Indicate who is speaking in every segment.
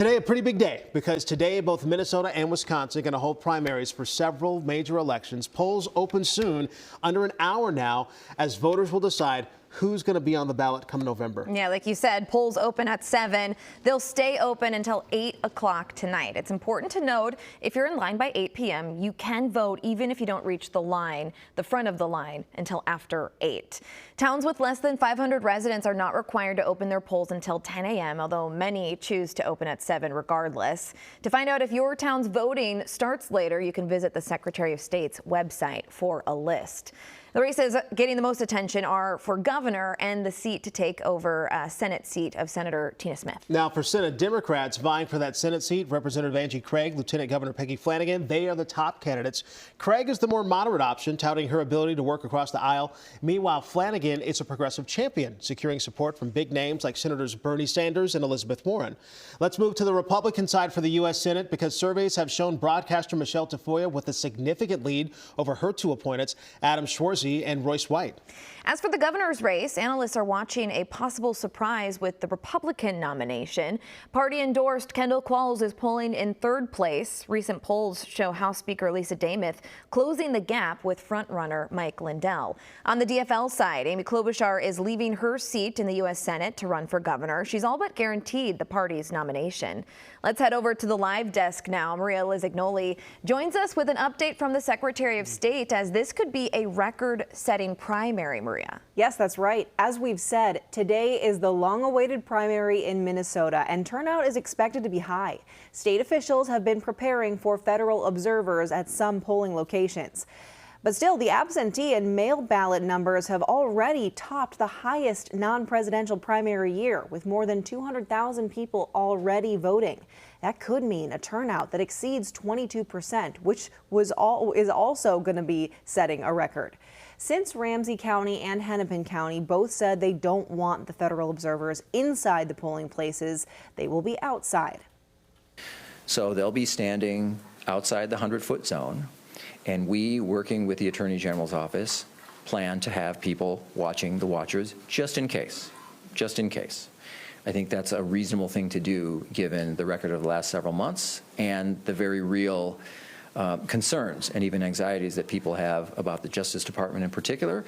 Speaker 1: Today, a pretty big day because today both Minnesota and Wisconsin are going to hold primaries for several major elections. Polls open soon, under an hour now, as voters will decide who's going to be on the ballot come November.
Speaker 2: Yeah, like you said, polls open at 7. They'll stay open until 8 o'clock tonight. It's important to note if you're in line by 8 p.m., you can vote even if you don't reach the front of the line, until after 8. Towns with less than 500 residents are not required to open their polls until 10 a.m., although many choose to open at 7 regardless. To find out if your town's voting starts later, you can visit the Secretary of State's website for a list. The races getting the most attention are for governor and the seat to take over Senate seat of Senator Tina Smith.
Speaker 1: Now, for Senate Democrats vying for that Senate seat, Representative Angie Craig, Lieutenant Governor Peggy Flanagan, they are the top candidates. Craig is the more moderate option, touting her ability to work across the aisle. Meanwhile, Flanagan is a progressive champion, securing support from big names like Senators Bernie Sanders and Elizabeth Warren. Let's move to the Republican side for the U.S. Senate, because surveys have shown broadcaster Michelle Tafoya with a significant lead over her two opponents, Adam Schwartz and Royce White.
Speaker 2: As for the governor's race, analysts are watching a possible surprise with the Republican nomination. Party-endorsed Kendall Qualls is polling in third place. Recent polls show House Speaker Lisa Demuth closing the gap with frontrunner Mike Lindell. On the DFL side, Amy Klobuchar is leaving her seat in the U.S. Senate to run for governor. She's all but guaranteed the party's nomination. Let's head over to the live desk now. Maria Lizignoli joins us with an update from the Secretary of State, as this could be a record-setting primary. Maria.
Speaker 3: Yes, that's right. As we've said, today is the long-awaited primary in Minnesota, and turnout is expected to be high. State officials have been preparing for federal observers at some polling locations. But still, the absentee and mail ballot numbers have already topped the highest non-presidential primary year, with more than 200,000 people already voting. That could mean a turnout that exceeds 22%, which is also going to be setting a record. Since Ramsey County and Hennepin County both said they don't want the federal observers inside the polling places, they will be outside.
Speaker 4: So they'll be standing outside the 100-foot zone, and we, working with the Attorney General's office, plan to have people watching the watchers just in case, just in case. I think that's a reasonable thing to do given the record of the last several months and the very real concerns and even anxieties that people have about the Justice Department in particular.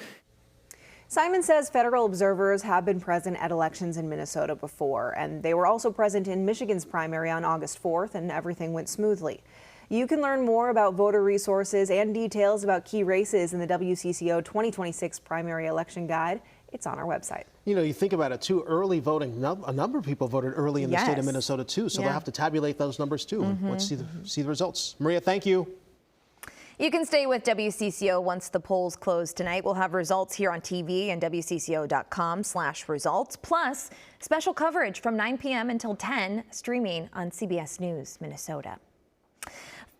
Speaker 3: Simon says federal observers have been present at elections in Minnesota before, and they were also present in Michigan's primary on August 4th, and everything went smoothly. You can learn more about voter resources and details about key races in the WCCO 2026 primary election guide. It's on our website.
Speaker 1: You know, you think about it too, early voting, a number of people voted early in the state of Minnesota too, so they'll have to tabulate those numbers too. Let's see the results. Maria, thank you.
Speaker 2: You can stay with WCCO once the polls close tonight. We'll have results here on TV and WCCO.com/results, plus special coverage from 9 p.m. until 10, streaming on CBS News Minnesota.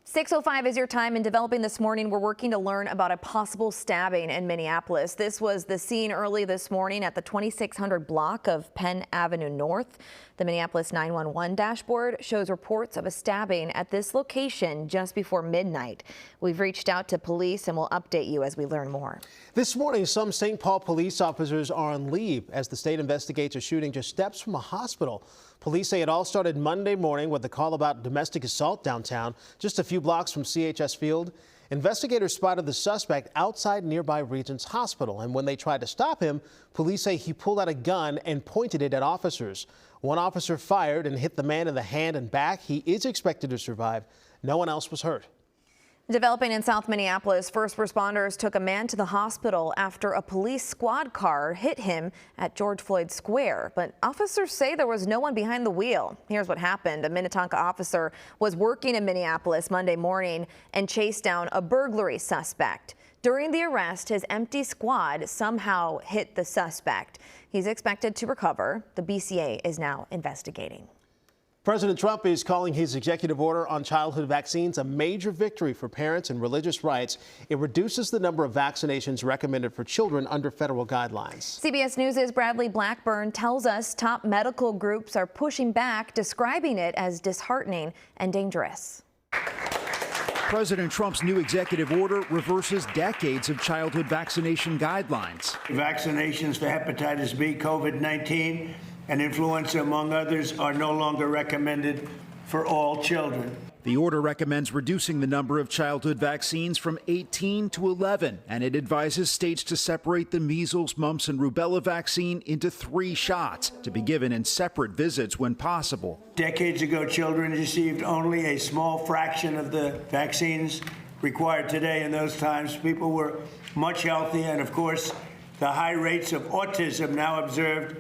Speaker 2: 6:05 is your time. In developing this morning, we're working to learn about a possible stabbing in Minneapolis. This was the scene early this morning at the 2600 block of Penn Avenue North. The Minneapolis 911 dashboard shows reports of a stabbing at this location just before midnight. We've reached out to police and we'll update you as we learn more.
Speaker 1: This morning, some St. Paul police officers are on leave as the state investigates a shooting just steps from a hospital. Police say it all started Monday morning with a call about domestic assault downtown, just a few blocks from CHS Field. Investigators spotted the suspect outside nearby Regents Hospital, and when they tried to stop him, police say he pulled out a gun and pointed it at officers. One officer fired and hit the man in the hand and back. He is expected to survive. No one else was hurt.
Speaker 2: Developing in South Minneapolis, first responders took a man to the hospital after a police squad car hit him at George Floyd Square. But officers say there was no one behind the wheel. Here's what happened. A Minnetonka officer was working in Minneapolis Monday morning and chased down a burglary suspect. During the arrest, his empty squad somehow hit the suspect. He's expected to recover. The BCA is now investigating.
Speaker 1: President Trump is calling his executive order on childhood vaccines a major victory for parents and religious rights. It reduces the number of vaccinations recommended for children under federal guidelines.
Speaker 2: CBS News' Bradley Blackburn tells us top medical groups are pushing back, describing it as disheartening and dangerous.
Speaker 5: President Trump's new executive order reverses decades of childhood vaccination guidelines.
Speaker 6: Vaccinations for hepatitis B, COVID-19, and influenza, among others, are no longer recommended for all children.
Speaker 5: The order recommends reducing the number of childhood vaccines from 18 to 11, and it advises states to separate the measles, mumps, and rubella vaccine into 3 shots to be given in separate visits when possible.
Speaker 6: Decades ago, children received only a small fraction of the vaccines required today. In those times, people were much healthier, and of course, the high rates of autism now observed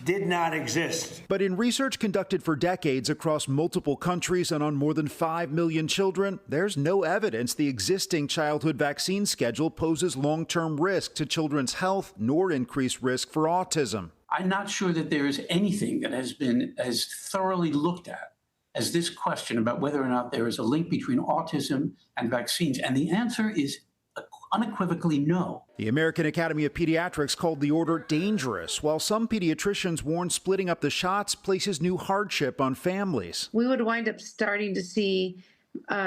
Speaker 6: did not exist.
Speaker 5: But in research conducted for decades across multiple countries and on more than 5 million children, there's no evidence the existing childhood vaccine schedule poses long-term risk to children's health nor increased risk for autism.
Speaker 7: I'm not sure that there is anything that has been as thoroughly looked at as this question about whether or not there is a link between autism and vaccines. And the answer is unequivocally no.
Speaker 5: The American Academy of Pediatrics called the order dangerous, while some pediatricians warn splitting up the shots places new hardship on families.
Speaker 8: We would wind up starting to see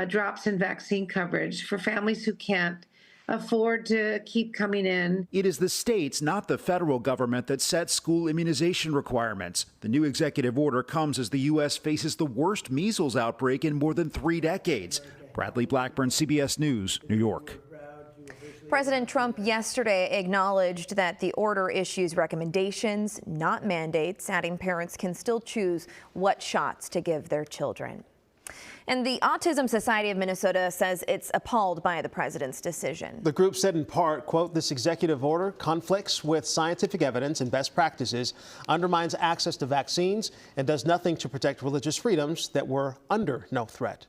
Speaker 8: drops in vaccine coverage for families who can't afford to keep coming in.
Speaker 5: It is the states, not the federal government, that set school immunization requirements. The new executive order comes as the U.S. faces the worst measles outbreak in more than 3 decades. Bradley Blackburn, CBS News, New York.
Speaker 2: President Trump yesterday acknowledged that the order issues recommendations, not mandates, adding parents can still choose what shots to give their children. And the Autism Society of Minnesota says it's appalled by the president's decision.
Speaker 1: The group said in part, quote, this executive order conflicts with scientific evidence and best practices, undermines access to vaccines, and does nothing to protect religious freedoms that were under no threat.